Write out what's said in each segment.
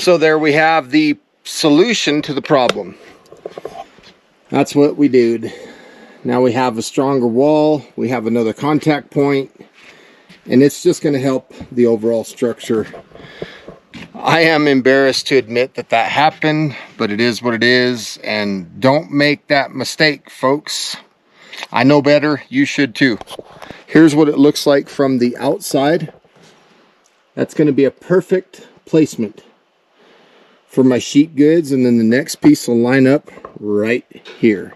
So there we have the solution to the problem. That's what we did. Now we have a stronger wall, we have another contact point, and it's just going to help the overall structure. I am embarrassed to admit that that happened, but it is what it is, and don't make that mistake, folks. I know better, you should too. Here's what it looks like from the outside. That's going to be a perfect placement for my sheet goods, and then the next piece will line up right here.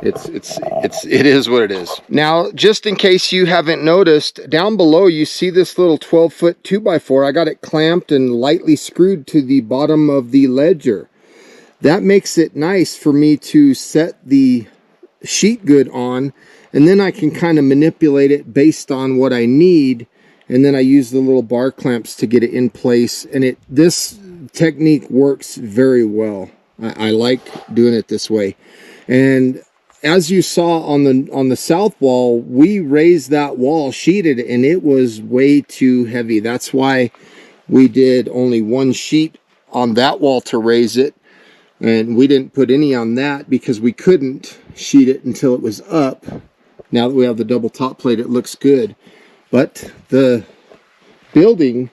It is what it is. Now, just in case you haven't noticed, down below you see this little 12-foot 2x4. I got it clamped and lightly screwed to the bottom of the ledger. That makes it nice for me to set the sheet good on, and then I can kind of manipulate it based on what I need, and then I use the little bar clamps to get it in place, and this technique works very well. I like doing it this way. And as you saw on the south wall, we raised that wall sheeted, and it was way too heavy. That's why we did only one sheet on that wall to raise it, and we didn't put any on that because we couldn't sheet it until it was up. Now that we have the double top plate, it looks good, but the building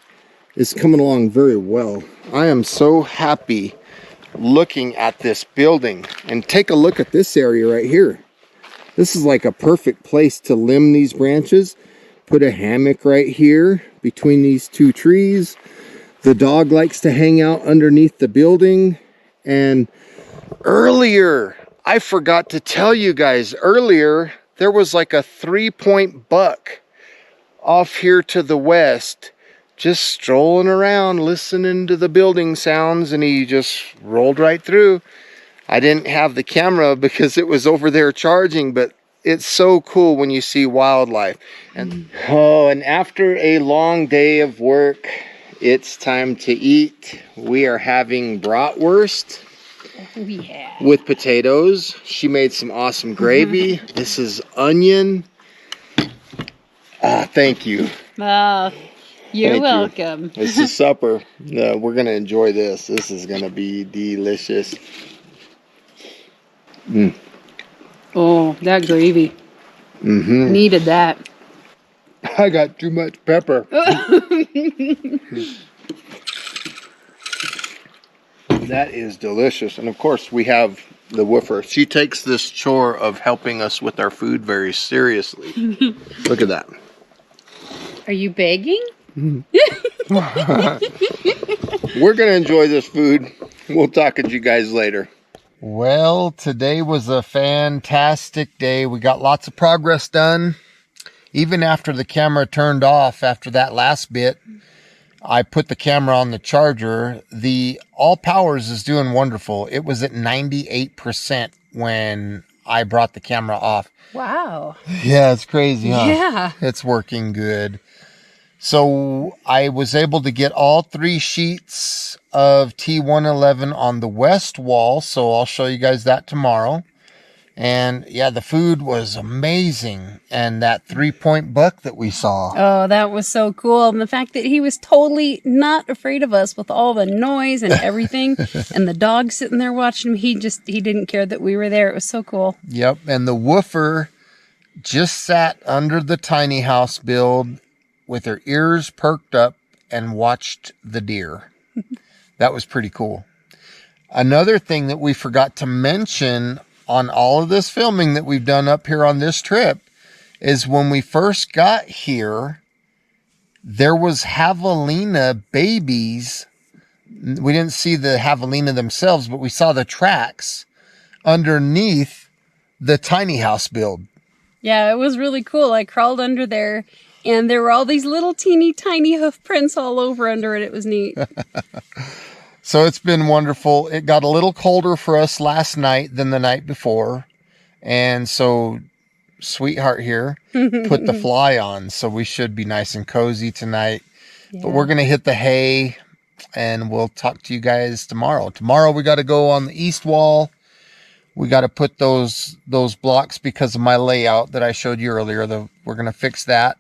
is coming along very well. I am so happy looking at this building, and take a look at this area right here. This is like a perfect place to limb these branches, put a hammock right here between these two trees. The dog likes to hang out underneath the building. And earlier, I forgot to tell you guys, earlier there was like a 3-point buck off here to the west, just strolling around listening to the building sounds, and he just rolled right through. I didn't have the camera because it was over there charging, but it's so cool when you see wildlife. And and after a long day of work, it's time to eat. We are having bratwurst with potatoes. She made some awesome gravy. This is onion. Thank you. You're welcome. This is supper. We're going to enjoy this. This is going to be delicious. Oh, that gravy. Needed that. I got too much pepper. That is delicious. And of course, we have the woofer. She takes this chore of helping us with our food very seriously. Look at that. Are you begging? We're going to enjoy this food. We'll talk to you guys later. Well, today was a fantastic day. We got lots of progress done. Even after the camera turned off after that last bit, I put the camera on the charger. The all powers is doing wonderful. It was at 98% when I brought the camera off. Wow. Yeah, it's crazy, huh? Yeah. It's working good. So I was able to get all 3 sheets of T111 on the west wall. So I'll show you guys that tomorrow. And yeah, the food was amazing. And that 3-point buck that we saw. Oh, that was so cool. And the fact that he was totally not afraid of us with all the noise and everything. And the dog sitting there watching him. He didn't care that we were there. It was so cool. Yep. And the woofer just sat under the tiny house build with her ears perked up and watched the deer. That was pretty cool. Another thing that we forgot to mention on all of this filming that we've done up here on this trip is when we first got here, there was javelina babies. We didn't see the javelina themselves, but we saw the tracks underneath the tiny house build. Yeah, it was really cool. I crawled under there, and there were all these little teeny tiny hoof prints all over under it. It was neat. So it's been wonderful. It got a little colder for us last night than the night before. And so sweetheart here put the fly on. So we should be nice and cozy tonight. Yeah. But we're going to hit the hay, and we'll talk to you guys tomorrow. Tomorrow we got to go on the east wall. We got to put those blocks because of my layout that I showed you earlier. We're going to fix that.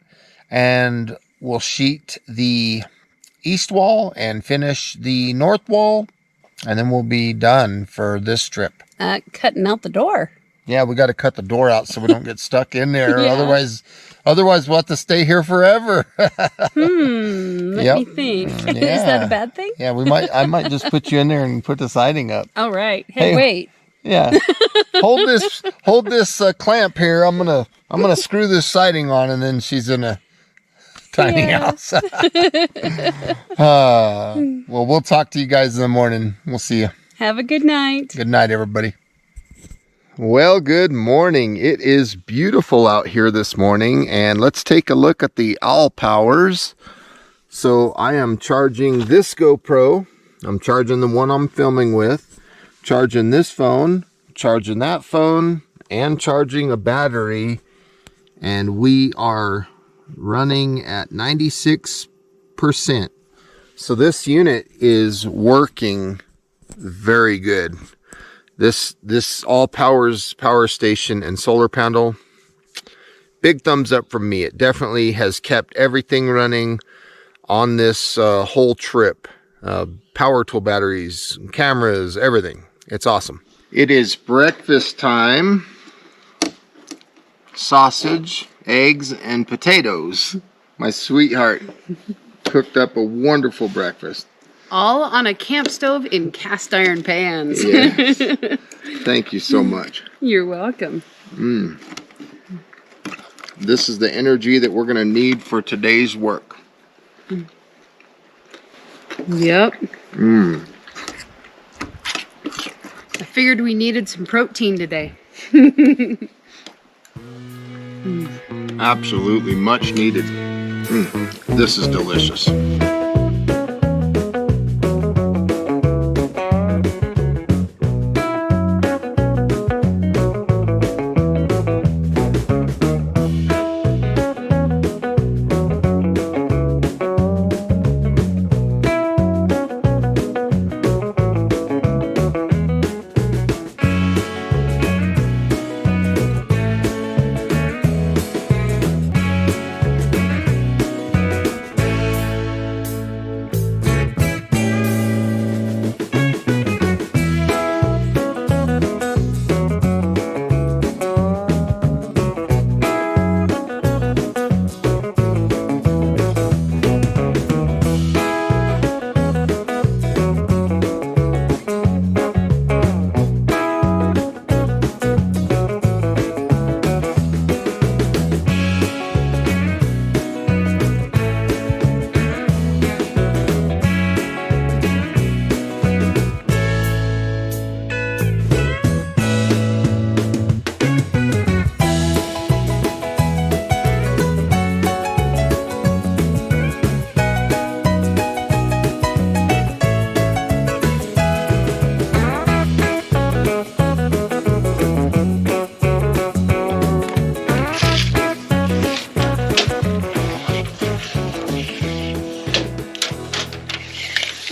And we'll sheet the east wall and finish the north wall, and then we'll be done for this trip. Cutting out the door. Yeah, we got to cut the door out so we don't get stuck in there. Yeah. Otherwise we'll have to stay here forever. Let me think. Yeah. Is that a bad thing? Yeah, I might just put you in there and put the siding up. All right. Hey, wait. Yeah. hold this clamp here. I'm gonna screw this siding on, and then she's in a tiny house. Well, we'll talk to you guys in the morning. We'll see you. Have a good night. Good night, everybody. Well, good morning. It is beautiful out here this morning, and let's take a look at the owl powers. So I am charging this GoPro. I'm charging the one I'm filming with, charging this phone, charging that phone, and charging a battery. And we are running at 96%. So this unit is working very good. This all powers power station and solar panel. Big thumbs up from me. It definitely has kept everything running on this whole trip. Power tool batteries, cameras, everything. It's awesome. It is breakfast time. Sausage, eggs, and potatoes. My sweetheart cooked up a wonderful breakfast. All on a camp stove in cast iron pans. Yes. Thank you so much. You're welcome. This is the energy that we're going to need for today's work. Yep. I figured we needed some protein today. Absolutely much needed. This is delicious.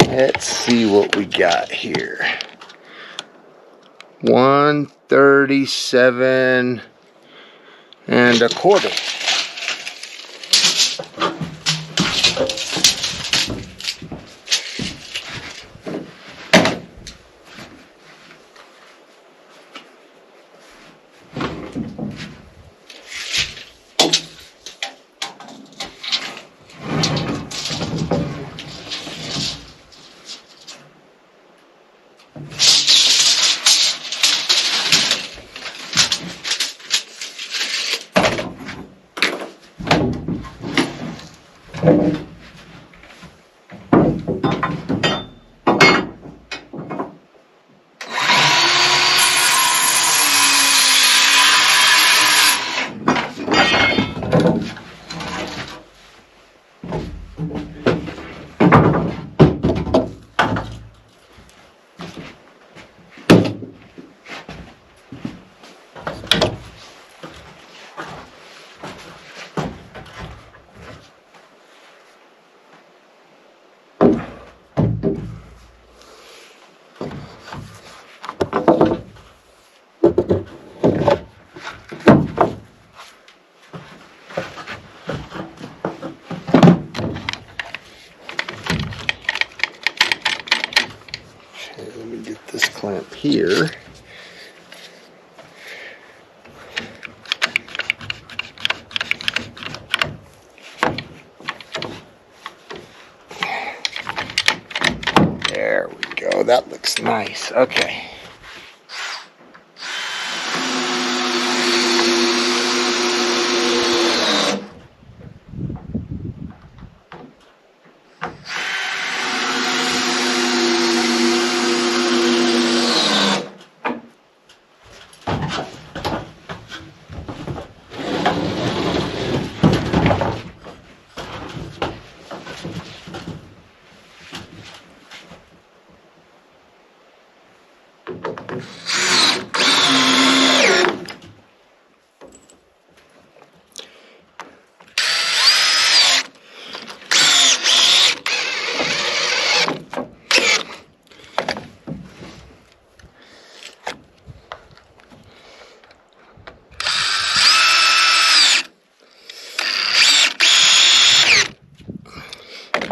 Let's see what we got here. 137 and a quarter. here. There we go. That looks nice. Okay.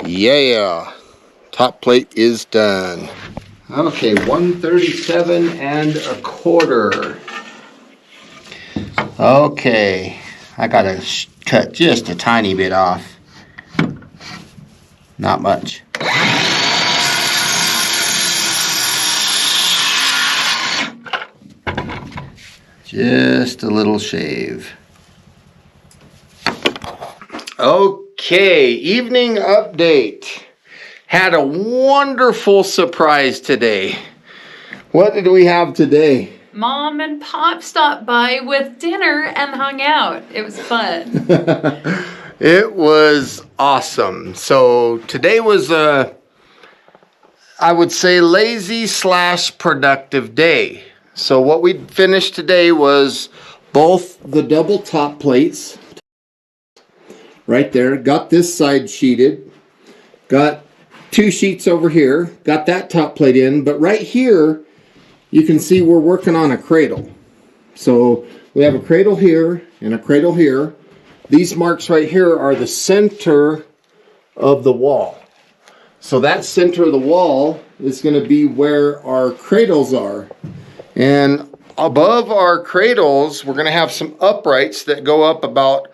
Yeah, top plate is done. Okay, 137.25. Okay, I gotta cut just a tiny bit off. Not much. Just a little shave. Okay, evening update. Had a wonderful surprise today. What did we have today? Mom and Pop stopped by with dinner and hung out. It was fun. It was awesome. So today was a, I would say, lazy / productive day. So what we finished today was both the double top plates. Right there. Got this side sheeted. Got 2 sheets over here. Got that top plate in. But right here, you can see we're working on a cradle. So we have a cradle here and a cradle here. These marks right here are the center of the wall. So that center of the wall is going to be where our cradles are. And above our cradles, we're going to have some uprights that go up about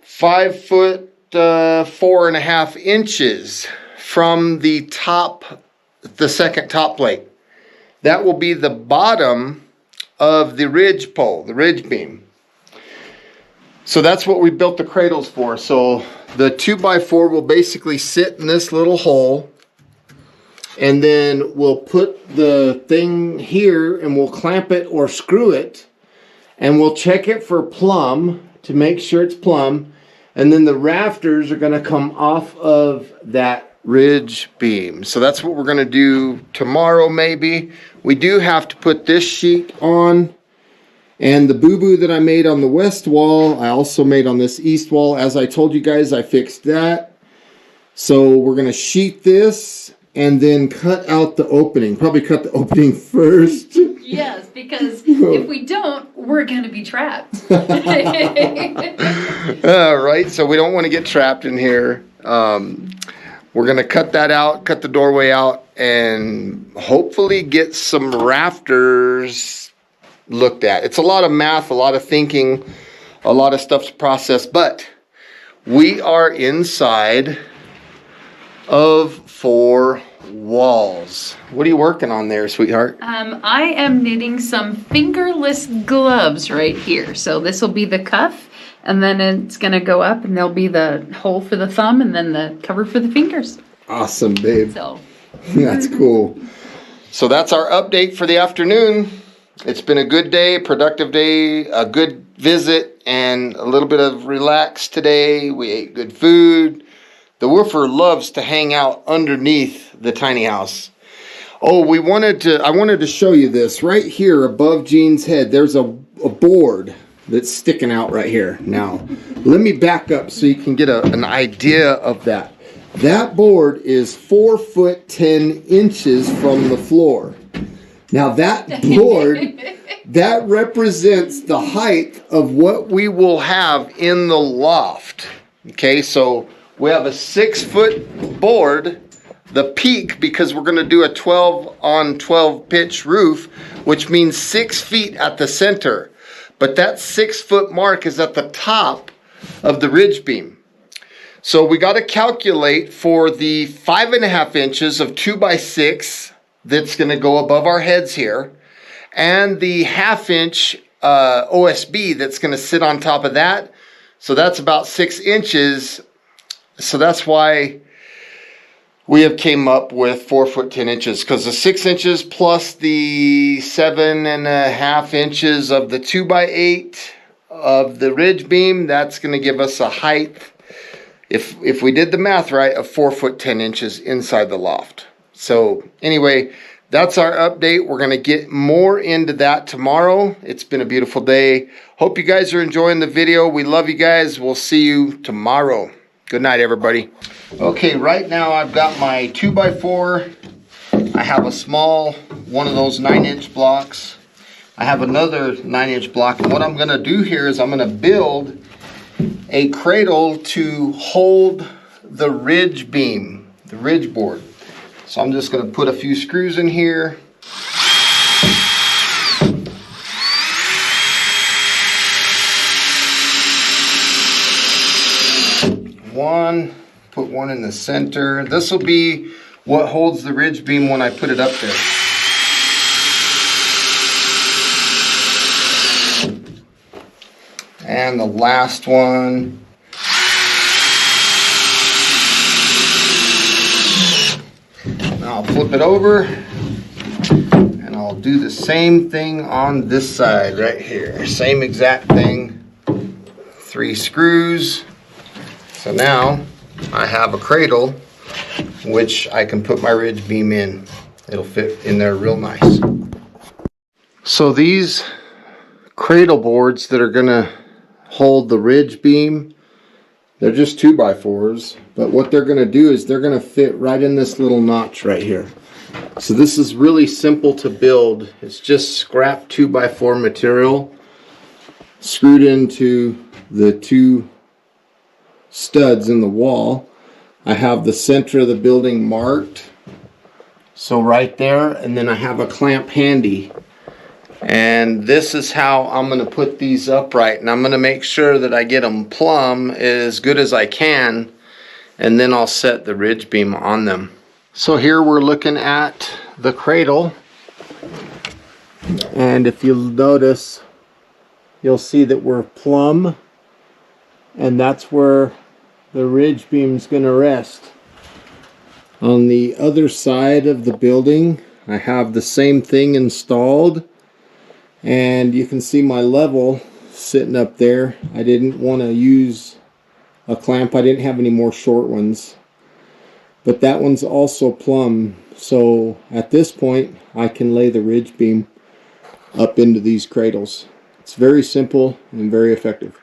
5 foot 4.5 inches from the top, the second top plate. That will be the bottom of the ridge pole, the ridge beam. So that's what we built the cradles for. So the 2x4 will basically sit in this little hole, and then we'll put the thing here and we'll clamp it or screw it, and we'll check it for plumb to make sure it's plumb. And then the rafters are going to come off of that ridge beam. So that's what we're going to do tomorrow maybe. We do have to put this sheet on. And the boo-boo that I made on the west wall, I also made on this east wall. As I told you guys, I fixed that. So we're going to sheet this and then cut out the opening. Probably cut the opening first. Yes, because if we don't, we're going to be trapped. Right, so we don't want to get trapped in here. We're going to cut that out, cut the doorway out, and hopefully get some rafters looked at. It's a lot of math, a lot of thinking, a lot of stuff to process, but we are inside of 4 walls. What are you working on there, sweetheart? I am knitting some fingerless gloves right here. So this will be the cuff, and then it's going to go up, and there'll be the hole for the thumb, and then the cover for the fingers. Awesome, babe. So that's cool. So that's our update for the afternoon. It's been a good day, productive day, a good visit, and a little bit of relax today. We ate good food. The woofer loves to hang out underneath the tiny house. Oh, I wanted to show you this. Right here above Jean's head, there's a board that's sticking out right here. Now, let me back up so you can get an idea of that. That board is 4 foot 10 inches from the floor. Now that board, that represents the height of what we will have in the loft. Okay, so we have a 6 foot board the peak, because we're going to do a 12 on 12 pitch roof, which means 6 feet at the center. But that 6 foot mark is at the top of the ridge beam. So we got to calculate for the 5.5 inches of 2x6 that's going to go above our heads here, and the 1/2 inch OSB that's going to sit on top of that. So that's about 6 inches. So that's why we have came up with 4 foot 10 inches, because the 6 inches plus the 7.5 inches of the 2x8 of the ridge beam, that's going to give us a height, if we did the math right, of 4 foot 10 inches inside the loft. So anyway, that's our update. We're going to get more into that tomorrow. It's been a beautiful day. Hope you guys are enjoying the video. We love you guys. We'll see you tomorrow. Good night, everybody. Okay, right now I've got my 2x4. I have a small one of those 9-inch blocks. I have another 9-inch block. And what I'm going to do here is I'm going to build a cradle to hold the ridge beam, the ridge board. So I'm just going to put a few screws in here. Put one in the center. This will be what holds the ridge beam when I put it up there. And the last one. Now I'll flip it over and I'll do the same thing on this side right here. Same exact thing. 3 screws. So now I have a cradle which I can put my ridge beam in. It'll fit in there real nice. So these cradle boards that are gonna hold the ridge beam, they're just 2x4s, but what they're gonna do is they're gonna fit right in this little notch right here. So this is really simple to build. It's just scrap 2x4 material screwed into the 2 studs in the wall. I have the center of the building marked, so right there, and then I have a clamp handy, and this is how I'm going to put these upright, and I'm going to make sure that I get them plumb as good as I can, and then I'll set the ridge beam on them. So here we're looking at the cradle, and if you'll notice, you'll see that we're plumb, and that's where the ridge beam is going to rest. On the other side of the building, I have the same thing installed, and you can see my level sitting up there. I didn't want to use a clamp. I didn't have any more short ones, but that one's also plumb. So at this point, I can lay the ridge beam up into these cradles. It's very simple and very effective.